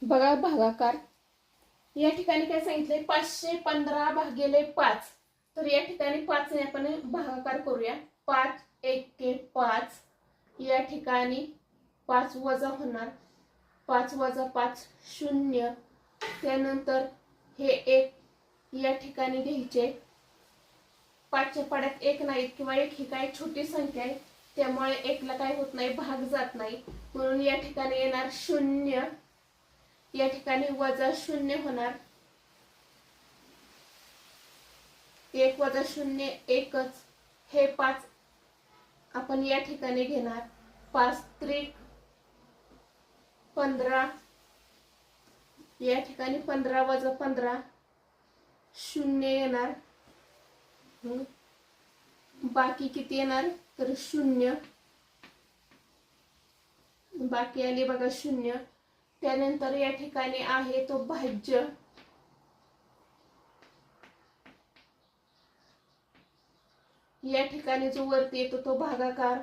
बघा भागाकार या ठिकाणी काय सांगितलंय 515 भागिले 5. तर या ठिकाणी 5 ने आपण भागाकार करूया. 5 एके 5. या ठिकाणी 5 वजा होणार. 5 वजा 5 0. त्यानंतर हे 1 या ठिकाणी घ्यायचे. 5च्या पाड्यात 1 नाहीत किंवा 1 ही काही छोटी संख्या आहे, त्यामुळे 1ला काय होत नाही, भाग जात नाही. म्हणून या ठिकाणी येणार 0. या ठिकाणी वजा 0 होणार. 1 वजा 0 एकच. हे 5 आपण या ठिकाणी घेणार. 5 त्रिक 15. या ठिकाणी 15 वजा 15 0 येणार. बाकी किती येणार तर 0. बाकी आली बघा 0. त्यानंतर या ठिकाणी आहे तो भाज्य. या ठिकाणी जो वरती येतो तो भागाकार.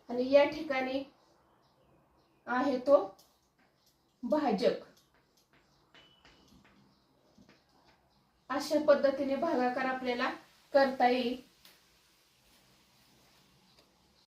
आणि या ठिकाणी आहे तो भाजक. अशा पद्धतीने भागाकार आपल्याला करता येईल.